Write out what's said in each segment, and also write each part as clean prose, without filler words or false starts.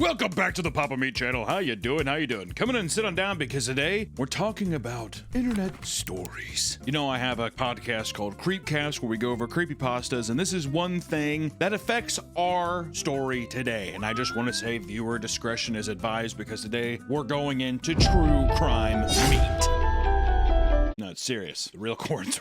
Welcome back to the Papa Meat channel. How you doing? Come in and sit on down because today we're talking about internet stories. You know, I have a podcast called Creepcast where we go over creepypastas, and this is one thing that affects our story today. And I just want to say viewer discretion is advised because today we're going into true crime meat. No, it's serious. It's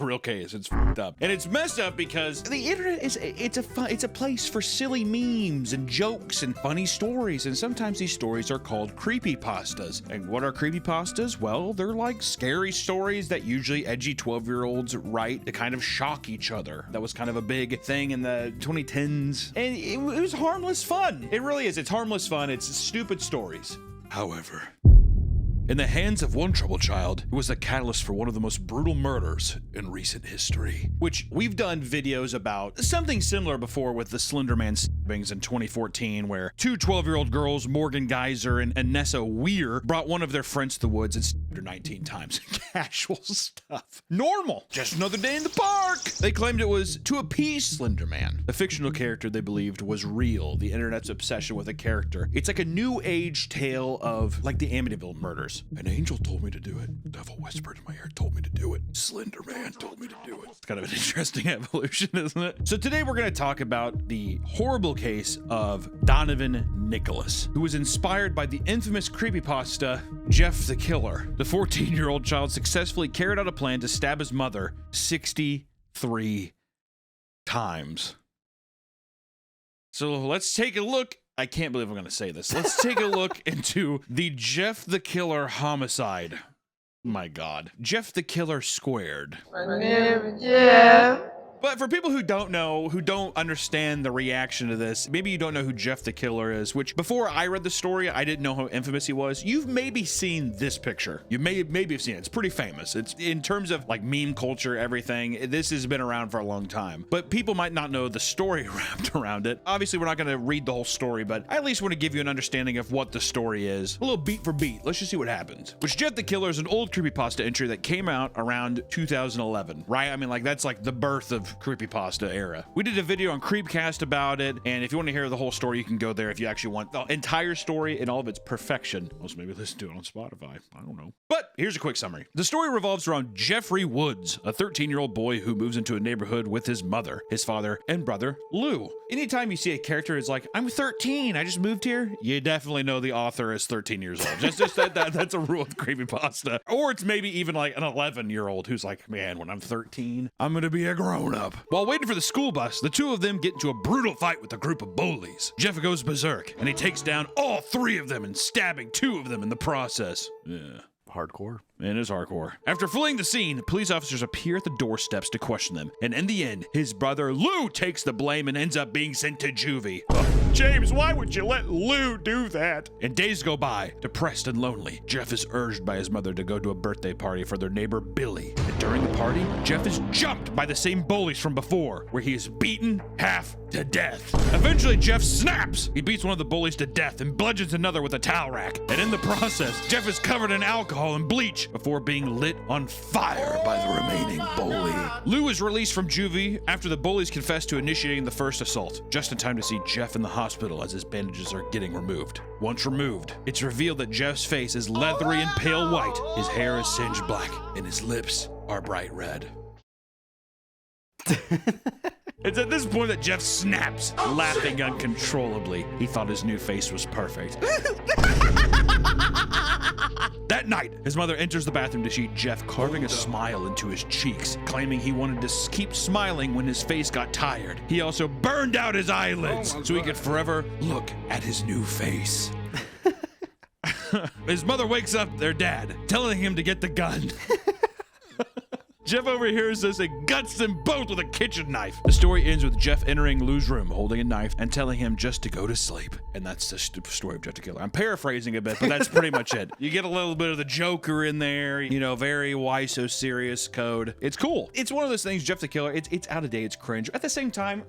a real case. It's fucked up. And it's messed up because the internet it's a place for silly memes and jokes and funny stories. And sometimes these stories are called creepypastas. And what are creepypastas? Well, they're like scary stories that usually edgy 12-year-olds write to kind of shock each other. That was kind of a big thing in the 2010s. And it was harmless fun. It really is. It's harmless fun. It's stupid stories. However, in the hands of one troubled child, it was the catalyst for one of the most brutal murders in recent history. Which we've done videos about something similar before with the Slender Man stabbings in 2014, where two 12-year-old girls, Morgan Geyser and Nessa Weir, brought one of their friends to the woods and stabbed her 19 times. Casual stuff. Normal. Just another day in the park. They claimed it was to appease Slender Man. The fictional character they believed was real. The internet's obsession with a character. It's like a new age tale of like the Amityville murders. An angel told me to do it. The devil whispered in my ear, told me to do it. Slender Man told me to do it. It's kind of an interesting evolution, isn't it? So today we're going to talk about the horrible case of Donovan Nicholas, who was inspired by the infamous creepypasta Jeff the Killer. The 14-year-old child successfully carried out a plan to stab his mother 63 times. So let's take a look. I can't believe I'm going to say this. Let's take a look into the Jeff the Killer homicide. My God. Jeff the Killer squared. My name is Jeff. But for people who don't know, who don't understand the reaction to this, maybe you don't know who Jeff the Killer is, which before I read the story, I didn't know how infamous he was. You've maybe seen this picture. You maybe have seen it. It's pretty famous. It's in terms of like meme culture, everything. This has been around for a long time, but people might not know the story wrapped around it. Obviously, we're not going to read the whole story, but I at least want to give you an understanding of what the story is. A little beat for beat. Let's just see what happens. Which Jeff the Killer is an old creepypasta entry that came out around 2011, right? I mean, like that's like the birth of creepypasta era. We did a video on Creepcast about it, and if you want to hear the whole story, you can go there if you actually want the entire story in all of its perfection. Also, maybe listen to it on Spotify. I don't know. But here's a quick summary. The story revolves around Jeffrey Woods, a 13-year-old boy who moves into a neighborhood with his mother, his father, and brother, Lou. Anytime you see a character is like, I'm 13, I just moved here, you definitely know the author is 13 years old. Just that's a rule of creepypasta. Or it's maybe even like an 11-year-old who's like, man, when I'm 13, I'm gonna be a grown-up. While waiting for the school bus, the two of them get into a brutal fight with a group of bullies. Jeff goes berserk, and he takes down all three of them and stabbing two of them in the process. Yeah. Hardcore. It is hardcore. After fleeing the scene, police officers appear at the doorsteps to question them. And in the end, his brother Lou takes the blame and ends up being sent to juvie. James, why would you let Lou do that? And days go by, depressed and lonely. Jeff is urged by his mother to go to a birthday party for their neighbor Billy. And during the party, Jeff is jumped by the same bullies from before, where he is beaten half to death. Eventually, Jeff snaps. He beats one of the bullies to death and bludgeons another with a towel rack. And in the process, Jeff is covered in alcohol and bleach before being lit on fire by the remaining bully. Lou is released from juvie after the bullies confess to initiating the first assault, just in time to see Jeff in the hospital as his bandages are getting removed. Once removed, it's revealed that Jeff's face is leathery and pale white, his hair is singed black, and his lips are bright red. It's at this point that Jeff snaps, laughing uncontrollably. He thought his new face was perfect. That night, his mother enters the bathroom to see Jeff carving a smile into his cheeks, claiming he wanted to keep smiling when his face got tired. He also burned out his eyelids so he could forever look at his new face. His mother wakes up their dad, telling him to get the gun. Jeff overhears this and guts them both with a kitchen knife. The story ends with Jeff entering Lou's room holding a knife and telling him just to go to sleep. And that's the story of Jeff the Killer. I'm paraphrasing a bit, but that's pretty much it. You get a little bit of the Joker in there, you know, very why so serious code. It's cool. It's one of those things, Jeff the Killer, it's out of date, it's cringe. At the same time,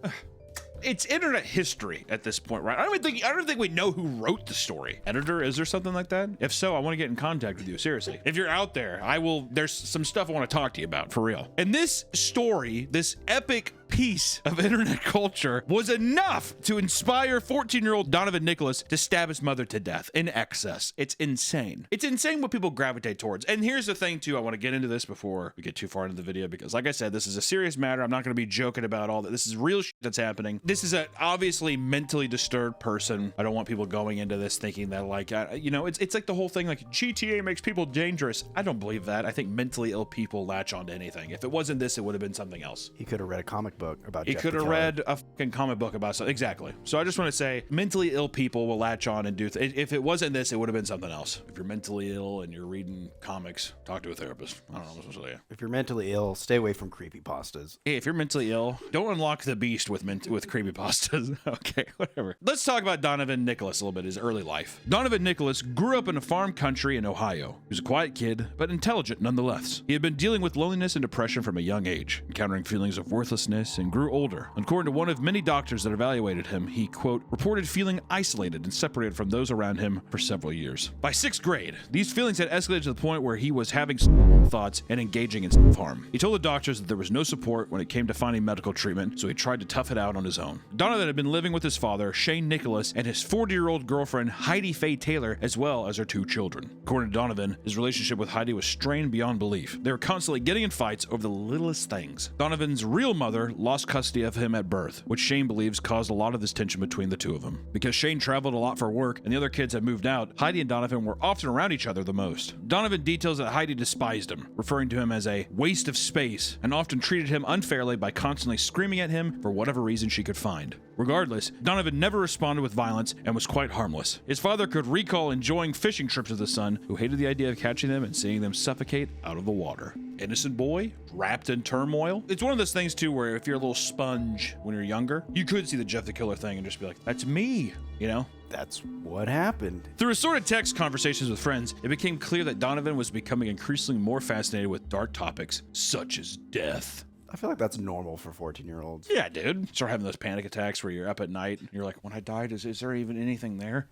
it's internet history at this point, right? I don't think we know who wrote the story. Editor, is there something like that? If so, I want to get in contact with you, seriously. If you're out there, there's some stuff I want to talk to you about, for real. And this story, this epic piece of internet culture was enough to inspire 14-year-old Donovan Nicholas to stab his mother to death in excess. It's insane. It's insane what people gravitate towards. And here's the thing too, I want to get into this before we get too far into the video, because like I said, this is a serious matter. I'm not going to be joking about all that. This is real shit that's happening. This is an obviously mentally disturbed person. I don't want people going into this thinking that like, you know, it's like the whole thing like GTA makes people dangerous. I don't believe that. I think mentally ill people latch onto anything. If it wasn't this, it would have been something else. He could have read a comic book about He could have read a fucking comic book about something. Exactly. So I just want to say mentally ill people will latch on and do if it wasn't this, it would have been something else. If you're mentally ill and you're reading comics, talk to a therapist. I don't know what I'm supposed to say. If you're mentally ill, stay away from creepypastas. Hey, if you're mentally ill, don't unlock the beast with creepypastas. Okay, whatever. Let's talk about Donovan Nicholas a little bit, his early life. Donovan Nicholas grew up in a farm country in Ohio. He was a quiet kid, but intelligent nonetheless. He had been dealing with loneliness and depression from a young age, encountering feelings of worthlessness, and grew older. According to one of many doctors that evaluated him, he, quote, reported feeling isolated and separated from those around him for several years. By 6th grade, these feelings had escalated to the point where he was having thoughts and engaging in self-harm. He told the doctors that there was no support when it came to finding medical treatment, so he tried to tough it out on his own. Donovan had been living with his father, Shane Nicholas, and his 40-year-old girlfriend, Heidi Taylor, as well as their 2 children. According to Donovan, his relationship with Heidi was strained beyond belief. They were constantly getting in fights over the littlest things. Donovan's real mother lost custody of him at birth, which Shane believes caused a lot of this tension between the two of them. Because Shane traveled a lot for work and the other kids had moved out, Heidi and Donovan were often around each other the most. Donovan details that Heidi despised him, referring to him as a waste of space, and often treated him unfairly by constantly screaming at him for whatever reason she could find. Regardless, Donovan never responded with violence and was quite harmless. His father could recall enjoying fishing trips with his son, who hated the idea of catching them and seeing them suffocate out of the water. Innocent boy, wrapped in turmoil. It's one of those things too where if you're a little sponge when you're younger, you could see the Jeff the Killer thing and just be like, that's me, you know? That's what happened. Through assorted text conversations with friends, it became clear that Donovan was becoming increasingly more fascinated with dark topics such as death. I feel like that's normal for 14-year-olds. Yeah, dude. Start having those panic attacks where you're up at night and you're like, when I died, is there even anything there?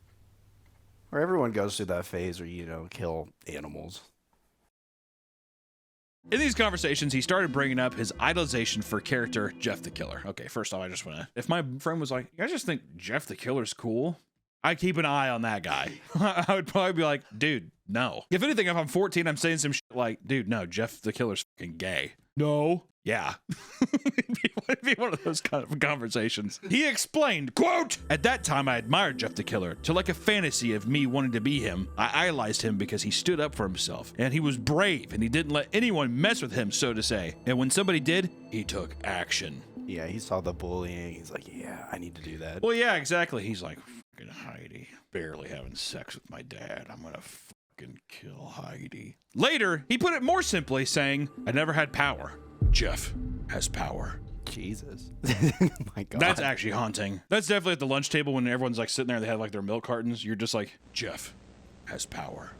Or everyone goes through that phase where, you know, kill animals. In these conversations, he started bringing up his idolization for character Jeff the Killer. Okay, first off, I just want to, if my friend was like, you guys just think Jeff the Killer's cool? I keep an eye on that guy. I would probably be like, dude, no. If anything, if I'm 14, I'm saying some shit like, dude, no, Jeff the Killer's fucking gay. No. Yeah. It'd be one of those kind of conversations. He explained, quote, at that time I admired Jeff the Killer to like a fantasy of me wanting to be him. I idolized him because he stood up for himself and he was brave and he didn't let anyone mess with him, so to say. And when somebody did, he took action. Yeah, he saw the bullying. He's like, yeah, I need to do that. Well, yeah, exactly. He's like, fucking Heidi, barely having sex with my dad. I'm gonna fucking kill Heidi. Later, he put it more simply, saying, I never had power. Jeff has power. Jesus. My God. That's actually haunting. That's definitely at the lunch table when everyone's like sitting there, they have like their milk cartons. You're just like, Jeff has power.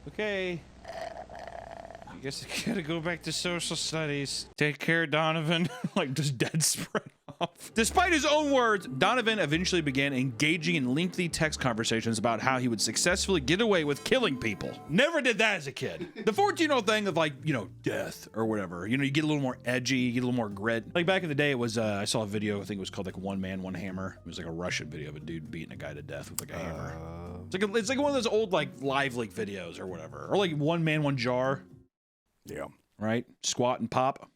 Okay. I guess I gotta go back to social studies. Take care, Donovan. Like just dead spread off. Despite his own words, Donovan eventually began engaging in lengthy text conversations about how he would successfully get away with killing people. Never did that as a kid. The 14-year-old thing of like, you know, death or whatever. You know, you get a little more edgy, you get a little more grit. Like back in the day, it was, I saw a video, I think it was called like One Man, One Hammer. It was like a Russian video of a dude beating a guy to death with like a hammer. It's like one of those old like live leak videos or whatever. Or like One Man, One Jar. Yeah. Right? Squat and pop.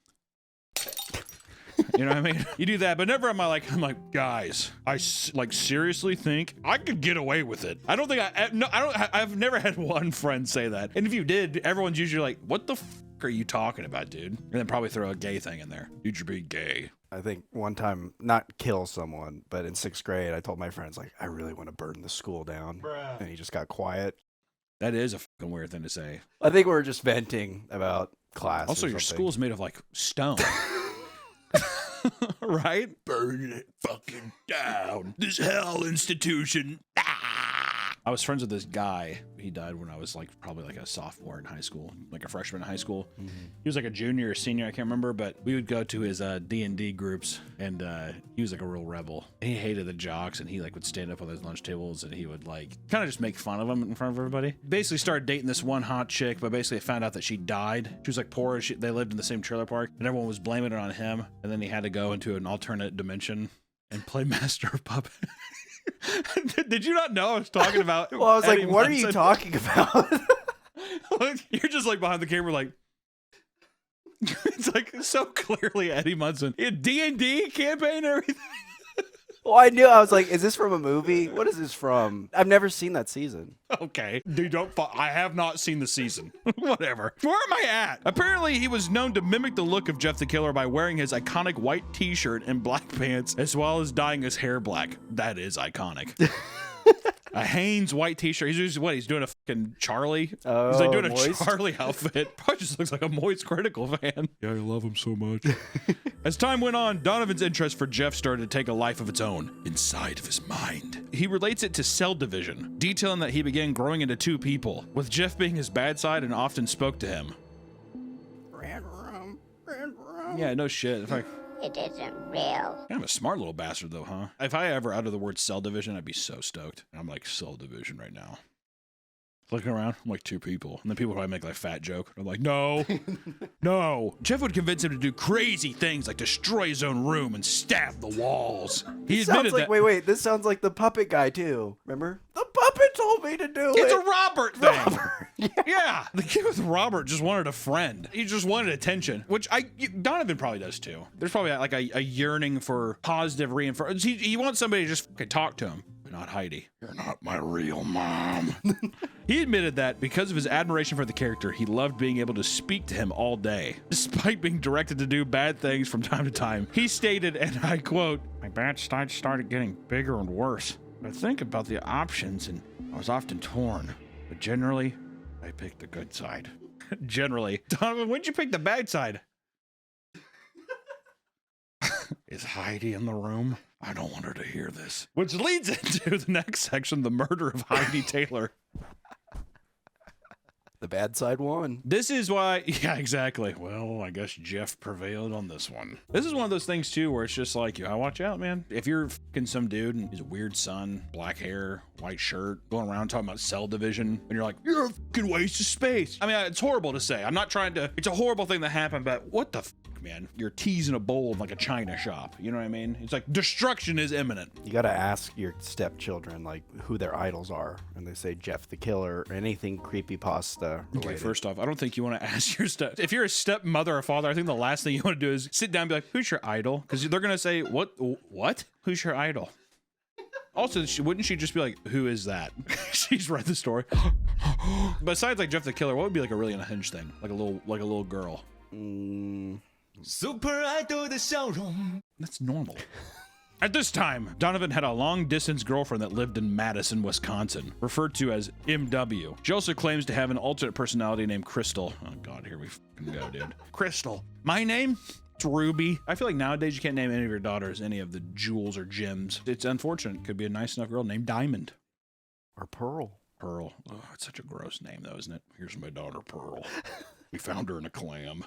You know what I mean? You do that, but never am I like, I'm like, guys, I like seriously think I could get away with it. I don't think I've never had one friend say that. And if you did, everyone's usually like, what the f are you talking about, dude? And then probably throw a gay thing in there. Dude, you're being gay. I think one time, not kill someone, but in 6th grade, I told my friends, like, I really want to burn the school down. Bruh. And he just got quiet. That is a fucking weird thing to say. I think we were just venting about class. Also, your school's made of like stone. Right? Burn it fucking down. This hell institution. Ah! I was friends with this guy. He died when I was like probably like a sophomore in high school, like a freshman in high school. He was like a junior or senior, I can't remember, but we would go to his D&D groups, and he was like a real rebel. He hated the jocks, and he like would stand up on those lunch tables, and he would like kind of just make fun of them in front of everybody. Basically started dating this one hot chick, but basically found out that she died. She was like poor. They lived in the same trailer park, and everyone was blaming it on him. And then he had to go into an alternate dimension and play Master of Puppet. Did you not know I was talking about? Well, I was Eddie like, what are Munson? you talking about? You're just like behind the camera, like it's like so clearly Eddie Munson. He had D&D campaign and everything. Well, I knew. I was like, is this from a movie? What is this from? I've never seen that season. Okay, dude, I have not seen the season. Whatever. Where am I at? Apparently, he was known to mimic the look of Jeff the Killer by wearing his iconic white t-shirt and black pants, as well as dyeing his hair black. That is iconic. A Hanes white t-shirt. He's doing a fucking Charlie. Oh, he's like doing Moist? a Charlie outfit. Probably just looks like a Moist Critical fan. Yeah, I love him so much. As time went on, Donovan's interest for Jeff started to take a life of its own inside of his mind. He relates it to cell division, detailing that he began growing into two people, with Jeff being his bad side and often spoke to him. Yeah, no shit. It isn't real. Kind of a smart little bastard, though, huh? If I ever uttered the word cell division, I'd be so stoked. I'm like, cell division right now. Looking around, I'm like, two people. And then people probably make like a fat joke. I'm like, no, no. Jeff would convince him to do crazy things like destroy his own room and stab the walls. He Sounds admitted like, that. wait, this sounds like the puppet guy too. Remember? The puppet told me to do It's it. a Robert thing. Robert. Yeah, the kid with Robert just wanted a friend. He just wanted attention, which Donovan probably does too. There's probably like a yearning for positive reinforcement. He wants somebody to just fucking talk to him. Not Heidi. You're not my real mom. He admitted that because of his admiration for the character, he loved being able to speak to him all day. Despite being directed to do bad things from time to time, he stated, and I quote, "My bad side started getting bigger and worse. I think about the options and I was often torn, but generally, I picked the good side." Generally. Donovan, when'd you pick the bad side? Is Heidi in the room? I don't want her to hear this. Which leads into the next section, the murder of Heidi Taylor. The bad side won. This is why, yeah, exactly. Well, I guess Jeff prevailed on this one. This is one of those things, too, where it's just like, you gotta watch out, man. If you're fucking some dude and he's a weird son, black hair, white shirt, going around talking about cell division, and you're like, you're a fucking waste of space. I mean, it's horrible to say. I'm not trying to, it's a horrible thing that happened, but what the fuck, man? You're teasing a bowl of like a china shop. You know what I mean? It's like destruction is imminent. You gotta ask your stepchildren like who their idols are, and they say Jeff the Killer or anything creepypasta related. Okay, first off, I don't think you want to ask your if you're a stepmother or father, I think the last thing you want to do is sit down and be like, who's your idol? Because they're going to say, what? Who's your idol? Also, wouldn't she just be like, who is that? She's read the story. Besides like Jeff the Killer, what would be like a really unhinged thing? Like a little girl. Super Idol 的笑容. That's normal. At this time, Donovan had a long-distance girlfriend that lived in Madison, Wisconsin, referred to as MW. She also claims to have an alternate personality named Crystal. Oh god, here we fucking go, dude. Crystal. My name? It's Ruby. I feel like nowadays you can't name any of your daughters any of the jewels or gems. It's unfortunate. Could be a nice enough girl named Diamond. Or Pearl. Pearl. Oh, it's such a gross name though, isn't it? Here's my daughter, Pearl. We found her in a clam.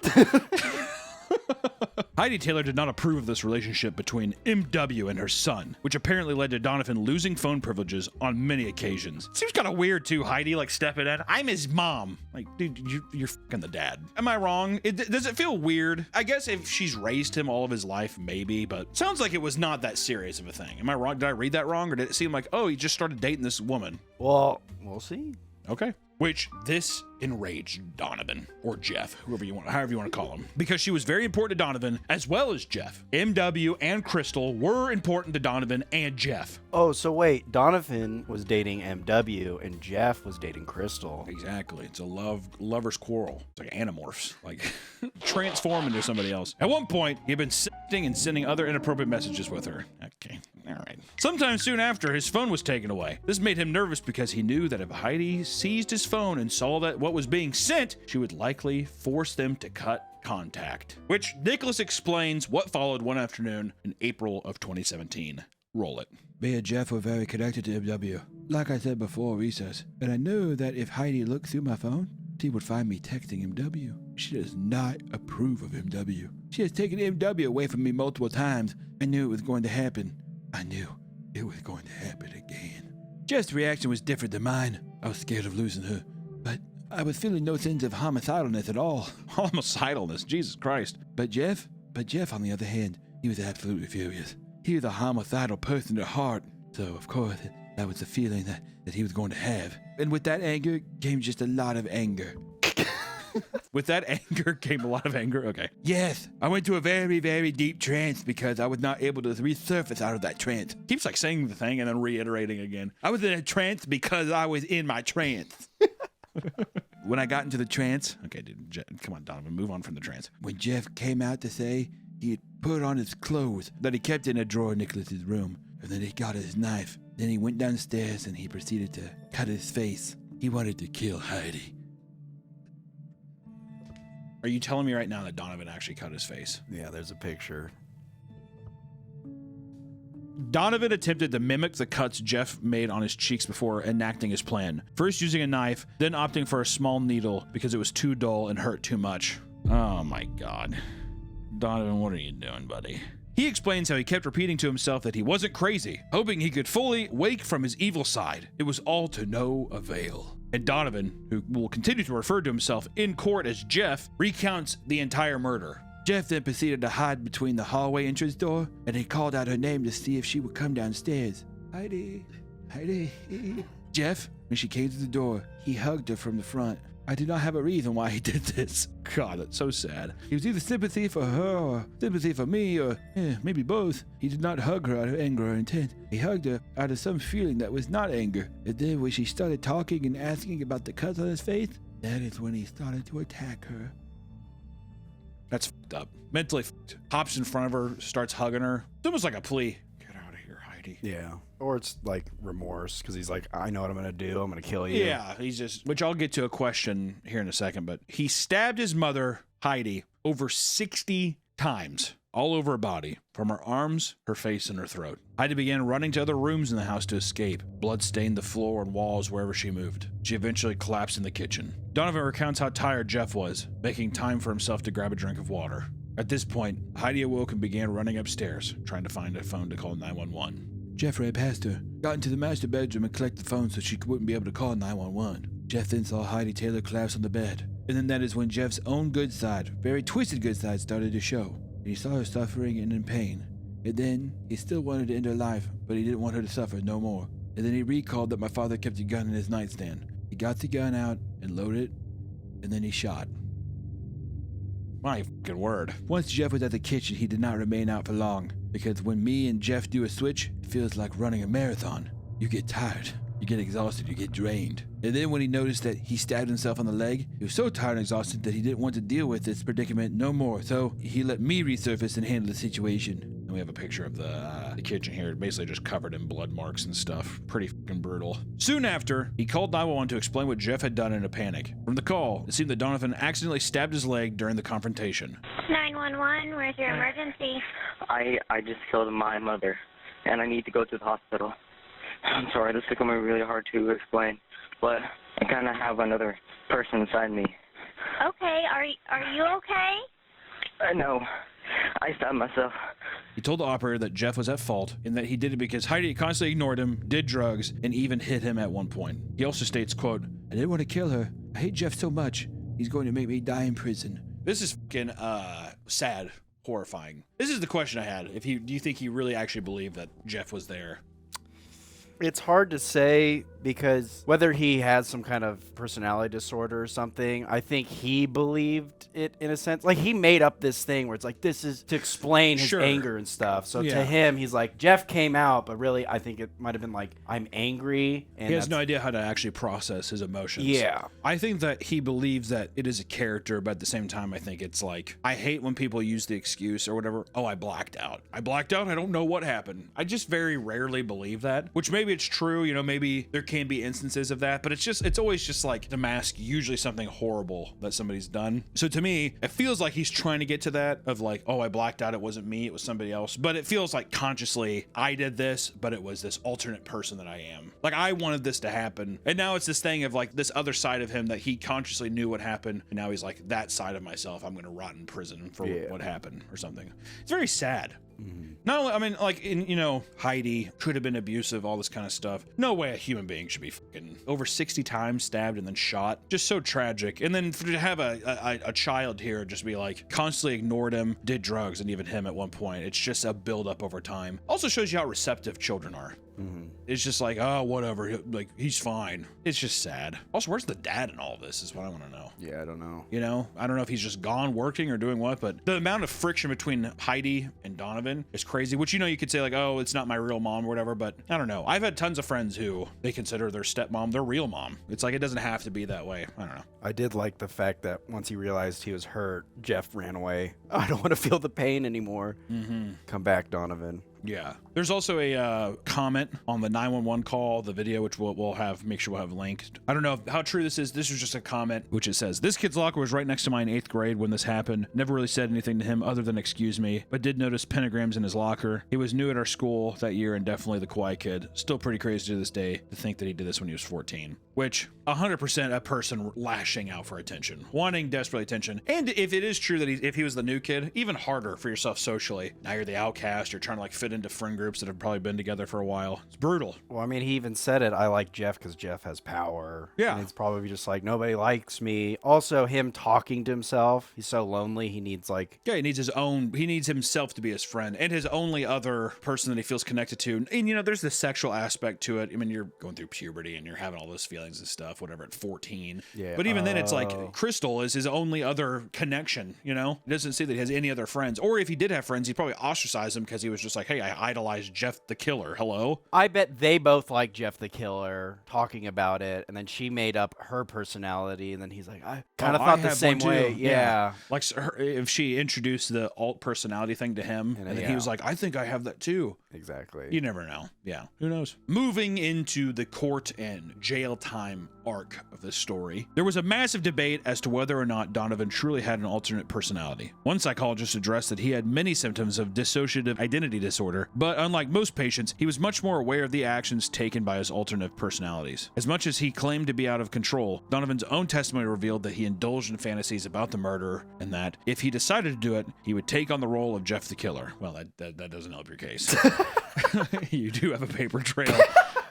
Heidi Taylor did not approve of this relationship between MW and her son, which apparently led to Donovan losing phone privileges on many occasions. Seems kind of weird too, Heidi, like stepping in. I'm his mom. Like, dude, you're fucking the dad. Am I wrong? Does it feel weird? I guess if she's raised him all of his life, maybe, but sounds like it was not that serious of a thing. Am I wrong? Did I read that wrong? Or did it seem like, oh, he just started dating this woman? Well, we'll see. Okay. Which this enraged Donovan, or Jeff, however you want to call him, because she was very important to Donovan as well as Jeff. MW and Crystal were important to Donovan and Jeff. Oh, so wait, Donovan was dating MW and Jeff was dating Crystal. Exactly. It's a lover's quarrel. It's like animorphs, like transform into somebody else. At one point, he had been sexting and sending other inappropriate messages with her. Okay. All right. Sometime soon after, his phone was taken away. This made him nervous because he knew that if Heidi seized his phone and saw that what was being sent, she would likely force them to cut contact. Which Nicholas explains what followed one afternoon in April of 2017. Roll it. Me and Jeff were very connected to MW. Like I said before recess, and I knew that if Heidi looked through my phone, she would find me texting MW. She does not approve of MW. She has taken MW away from me multiple times. I knew it was going to happen. I knew it was going to happen again. Jeff's reaction was different than mine. I was scared of losing her, but I was feeling no sense of homicidalness at all. Homicidalness, Jesus Christ. But Jeff, on the other hand, he was absolutely furious. He was a homicidal person at heart, so of course, that was the feeling that he was going to have. And with that anger came just a lot of anger. With that anger came a lot of anger? Okay. Yes, I went to a very, very deep trance because I was not able to resurface out of that trance. Keeps like saying the thing and then reiterating again. I was in a trance because I was in my trance. When I got into the trance, Okay, dude, come on, Donovan, move on from the trance. when Jeff came out to say he had put on his clothes that he kept in a drawer in Nicholas's room, and then he got his knife. Then he went downstairs and he proceeded to cut his face. He wanted to kill Heidi. Are you telling me right now that Donovan actually cut his face? Yeah, there's a picture. Donovan attempted to mimic the cuts Jeff made on his cheeks before enacting his plan. First using a knife, then opting for a small needle because it was too dull and hurt too much. Oh my God. Donovan, what are you doing, buddy? He explains how he kept repeating to himself that he wasn't crazy, hoping he could fully wake from his evil side. It was all to no avail. And Donovan, who will continue to refer to himself in court as Jeff, recounts the entire murder. Jeff then proceeded to hide between the hallway entrance door, and he called out her name to see if she would come downstairs. Heidi, Heidi. Jeff, when she came to the door, he hugged her from the front. I did not have a reason why he did this. God, that's so sad. It was either sympathy for her or sympathy for me, or maybe both. He did not hug her out of anger or intent. He hugged her out of some feeling that was not anger. And then when she started talking and asking about the cuts on his face, that is when he started to attack her. That's fucked up. Mentally fucked. Hops in front of her, starts hugging her. It's almost like a plea. Get out of here, Heidi. Yeah. Or it's like remorse because he's like, I know what I'm going to do. I'm going to kill you. Yeah, he's just, which I'll get to a question here in a second, but he stabbed his mother, Heidi, over 60 times, all over her body, from her arms, her face, and her throat. Heidi began running to other rooms in the house to escape. Blood stained the floor and walls wherever she moved. She eventually collapsed in the kitchen. Donovan recounts how tired Jeff was, making time for himself to grab a drink of water. At this point, Heidi awoke and began running upstairs, trying to find a phone to call 911. Jeff ran past her, got into the master bedroom and collected the phone so she wouldn't be able to call 911. Jeff then saw Heidi Taylor collapse on the bed. And then that is when Jeff's own good side, very twisted good side, started to show. And he saw her suffering and in pain. And then he still wanted to end her life, but he didn't want her to suffer no more. And then he recalled that my father kept a gun in his nightstand. He got the gun out and loaded it, and then he shot. My fucking word. Once Jeff was at the kitchen, he did not remain out for long, because when me and Jeff do a switch, it feels like running a marathon. You get tired, you get exhausted, you get drained. And then when he noticed that he stabbed himself on the leg, he was so tired and exhausted that he didn't want to deal with this predicament no more, so he let me resurface and handle the situation. And we have a picture of the kitchen here, basically just covered in blood marks and stuff. Pretty fucking brutal. Soon after, he called 911 to explain what Jeff had done in a panic. From the call, it seemed that Donovan accidentally stabbed his leg during the confrontation. 911, where's your emergency? I just killed my mother, and I need to go to the hospital. I'm sorry, this is going to be really hard to explain, but I kind of have another person inside me. Okay, are you okay? I know. I stabbed myself. He told the operator that Jeff was at fault and that he did it because Heidi constantly ignored him, did drugs, and even hit him at one point. He also states, quote, I didn't want to kill her. I hate Jeff so much. He's going to make me die in prison. This is fucking sad, horrifying. This is the question I had. Do you think he really actually believed that Jeff was there? It's hard to say because whether he has some kind of personality disorder or something, I think he believed it in a sense. Like, he made up this thing where it's like, this is to explain his Sure. anger and stuff. So Yeah. to him, he's like, Jeff came out, but really, I think it might have been like, I'm angry. And He has no idea how to actually process his emotions. Yeah. I think that he believes that it is a character, but at the same time, I think it's like, I hate when people use the excuse or whatever, oh, I blacked out. I don't know what happened. I just very rarely believe that, which maybe it's true, maybe there can be instances of that, but it's always just like to mask usually something horrible that somebody's done. So to me, it feels like he's trying to get to that of like, oh, I blacked out, it wasn't me, it was somebody else. But it feels like consciously I did this, but it was this alternate person that I am. Like I wanted this to happen. And now it's this thing of like this other side of him that he consciously knew what happened. And now he's like, that side of myself, I'm gonna rot in prison for what happened or something. It's very sad. Not only, I mean, like, Heidi could have been abusive, all this kind of stuff. No way a human being should be fucking over 60 times stabbed and then shot. Just so tragic. And then to have a child here just be like, constantly ignored him, did drugs, and even him at one point. It's just a buildup over time. Also shows you how receptive children are. It's just like, oh, whatever, like, he's fine. It's just sad. Also, where's the dad in all this is what I want to know. Yeah, I don't know. You know, I don't know if he's just gone working or doing what, but the amount of friction between Heidi and Donovan is crazy, which, you could say like, oh, it's not my real mom or whatever, but I don't know. I've had tons of friends who they consider their stepmom their real mom. It's like, it doesn't have to be that way. I don't know. I did like the fact that once he realized he was hurt, Jeff ran away. I don't want to feel the pain anymore. Come back, Donovan. Yeah. There's also a comment on the 911 call, the video, which we'll have, make sure we'll have linked. I don't know how true this is. This is just a comment, which it says, this kid's locker was right next to mine in 8th grade when this happened. Never really said anything to him other than excuse me, but did notice pentagrams in his locker. He was new at our school that year and definitely the quiet kid. Still pretty crazy to this day to think that he did this when he was 14. Which 100% a person lashing out for attention, wanting desperately attention. And if it is true that if he was the new kid, even harder for yourself socially. Now you're the outcast, you're trying to like fit into friend groups that have probably been together for a while. It's brutal. Well, I mean, he even said it, I like Jeff because Jeff has power. Yeah. And it's probably just like, nobody likes me. Also, him talking to himself. He's so lonely. He needs like... Yeah, he needs himself to be his friend and his only other person that he feels connected to. And, there's the sexual aspect to it. I mean, you're going through puberty and you're having all those feelings and stuff, whatever, at 14. Yeah. But even then, it's like Crystal is his only other connection, He doesn't see that he has any other friends. Or if he did have friends, he'd probably ostracize them because he was just like, hey, I idolized Jeff the Killer. Hello? I bet they both like Jeff the Killer, talking about it, and then she made up her personality, and then he's like, I kind of thought the same way. Yeah. Like if she introduced the alt personality thing to him, and then he was like, I think I have that too. Exactly. You never know. Yeah. Who knows? Moving into the court and jail time arc of this story, there was a massive debate as to whether or not Donovan truly had an alternate personality. One psychologist addressed that he had many symptoms of dissociative identity disorder, but unlike most patients, he was much more aware of the actions taken by his alternate personalities. As much as he claimed to be out of control, Donovan's own testimony revealed that he indulged in fantasies about the murder and that, if he decided to do it, he would take on the role of Jeff the Killer. Well, that doesn't help your case. You do have a paper trail.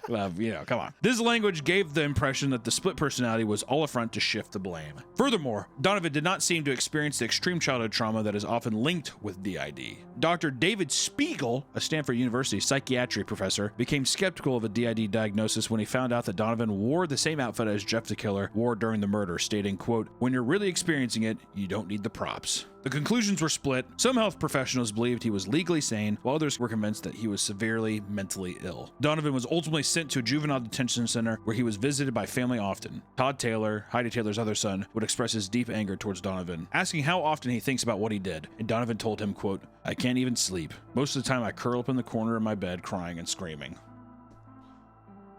Come on. This language gave the impression that the split personality was all a front to shift the blame. Furthermore, Donovan did not seem to experience the extreme childhood trauma that is often linked with DID. Dr. David Spiegel, a Stanford University psychiatry professor, became skeptical of a DID diagnosis when he found out that Donovan wore the same outfit as Jeff the Killer wore during the murder, stating, quote, when you're really experiencing it, you don't need the props. The conclusions were split. Some health professionals believed he was legally sane, while others were convinced that he was severely mentally ill. Donovan was ultimately sent to a juvenile detention center where he was visited by family often. Todd Taylor, Heidi Taylor's other son, would express his deep anger towards Donovan, asking how often he thinks about what he did, and Donovan told him, quote, I can't even sleep. Most of the time I curl up in the corner of my bed crying and screaming.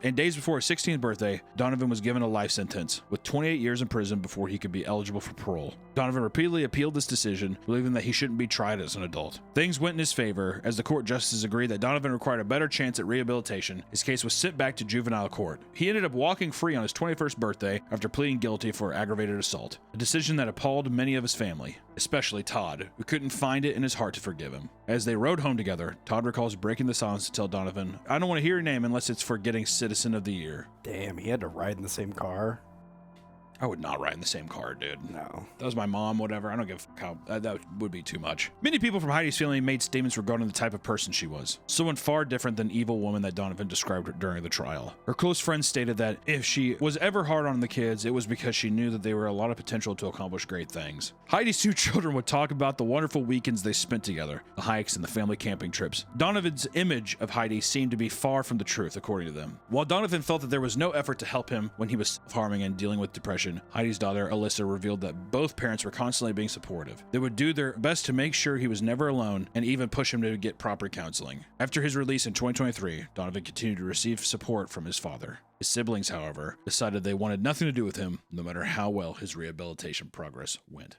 And days before his 16th birthday, Donovan was given a life sentence, with 28 years in prison before he could be eligible for parole. Donovan repeatedly appealed this decision, believing that he shouldn't be tried as an adult. Things went in his favor, as the court justices agreed that Donovan required a better chance at rehabilitation. His case was sent back to juvenile court. He ended up walking free on his 21st birthday after pleading guilty for aggravated assault, a decision that appalled many of his family, especially Todd, who couldn't find it in his heart to forgive him. As they rode home together, Todd recalls breaking the silence to tell Donovan, I don't want to hear your name unless it's for getting Citizen of the Year. Damn, he had to ride in the same car? I would not ride in the same car, dude. No. That was my mom, whatever. I don't give a fuck how that would be too much. Many people from Heidi's family made statements regarding the type of person she was. Someone far different than evil woman that Donovan described during the trial. Her close friends stated that if she was ever hard on the kids, it was because she knew that they were a lot of potential to accomplish great things. Heidi's two children would talk about the wonderful weekends they spent together, the hikes and the family camping trips. Donovan's image of Heidi seemed to be far from the truth, according to them. While Donovan felt that there was no effort to help him when he was self-harming and dealing with depression, confession, Heidi's daughter, Alyssa, revealed that both parents were constantly being supportive. They would do their best to make sure he was never alone and even push him to get proper counseling. After his release in 2023, Donovan continued to receive support from his father. His siblings, however, decided they wanted nothing to do with him, no matter how well his rehabilitation progress went.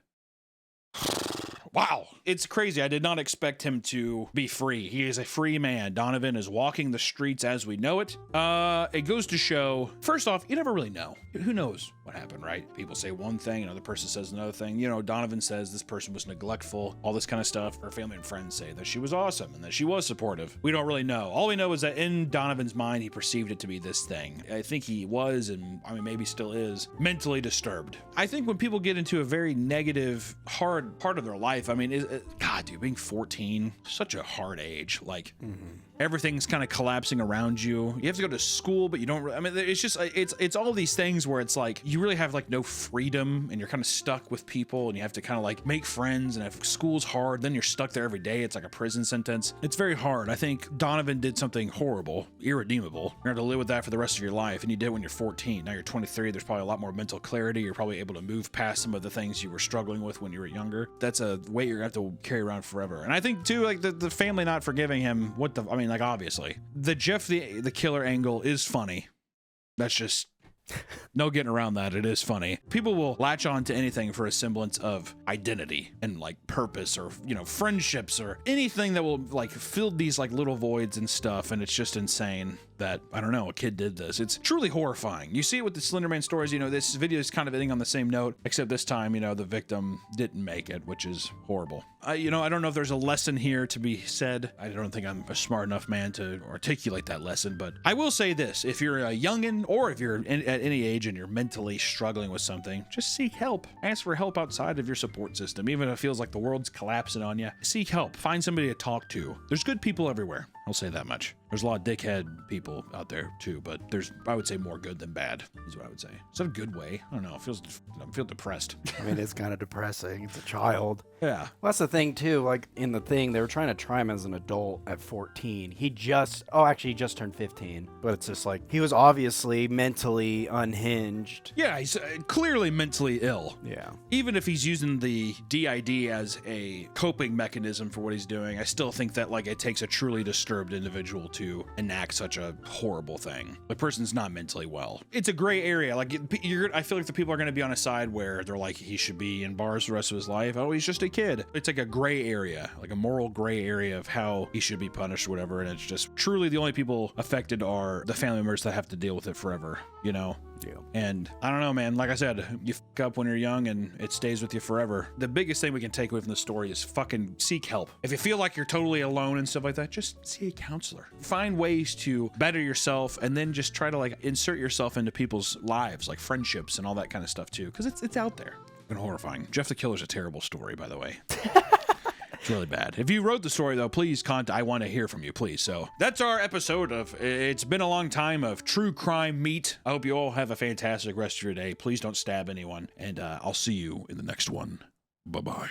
Wow. It's crazy. I did not expect him to be free. He is a free man. Donovan is walking the streets as we know it. It goes to show, first off, you never really know. Who knows what happened, right? People say one thing, another person says another thing. You know, Donovan says this person was neglectful, all this kind of stuff. Her family and friends say that she was awesome and that she was supportive. We don't really know. All we know is that in Donovan's mind, he perceived it to be this thing. I think he was, and I mean, maybe still is, mentally disturbed. I think when people get into a very negative, hard part of their life, I mean, God, dude, being 14, such a hard age. Like, everything's kind of collapsing around you. You have to go to school, but you don't really, I mean, it's just, it's all these things where it's like, you really have like no freedom and you're kind of stuck with people and you have to kind of like make friends, and if school's hard, then you're stuck there every day. It's like a prison sentence. It's very hard. I think Donovan did something horrible, irredeemable. You're going to live with that for the rest of your life, and you did when you're 14. Now you're 23. There's probably a lot more mental clarity. You're probably able to move past some of the things you were struggling with when you were younger. That's a weight you're going to have to carry around forever. And I think too, like the family not forgiving him, I mean, like, obviously the Jeff the killer angle is funny. That's just no getting around that. It is funny. People will latch on to anything for a semblance of identity and like purpose, or, you know, friendships, or anything that will like fill these like little voids and stuff. And it's just insane that, I don't know, a kid did this. It's truly horrifying. You see it with the Slender Man stories. You know, this video is kind of ending on the same note, except this time, you know, the victim didn't make it, which is horrible. You know, I don't know if there's a lesson here to be said. I don't think I'm a smart enough man to articulate that lesson, but I will say this: if you're a youngin', or if you're at any age and you're mentally struggling with something, just seek help. Ask for help outside of your support system. Even if it feels like the world's collapsing on you, seek help. Find somebody to talk to. There's good people everywhere. I'll say that much. There's a lot of dickhead people out there too, but there's, I would say, more good than bad is what I would say. Is that a good way? I don't know. I feel depressed. I mean, it's kind of depressing. It's a child. Yeah. Well, that's the thing too. Like in the thing, they were trying to try him as an adult at 14. He just turned 15. But it's just like, he was obviously mentally unhinged. Yeah, he's clearly mentally ill. Yeah. Even if he's using the DID as a coping mechanism for what he's doing, I still think that like it takes a truly disturbed individual to enact such a horrible thing. The person's not mentally well. It's a gray area. Like I feel like the people are going to be on a side where they're like, he should be in bars the rest of his life. Oh, he's just a kid. It's like a gray area, like a moral gray area of how he should be punished or whatever. And it's just truly the only people affected are the family members that have to deal with it forever, you know? Yeah. And I don't know, man. Like I said, you fuck up when you're young and it stays with you forever. The biggest thing we can take away from the story is fucking seek help. If you feel like you're totally alone and stuff like that, just see a counselor. Find ways to better yourself, and then just try to like insert yourself into people's lives, like friendships and all that kind of stuff too, because it's out there. And horrifying. Jeff the Killer's a terrible story, by the way. It's really bad. If you wrote the story, though, please I want to hear from you, please. So that's our episode of It's Been a Long Time of True Crime Meat. I hope you all have a fantastic rest of your day. Please don't stab anyone, and I'll see you in the next one. Bye-bye.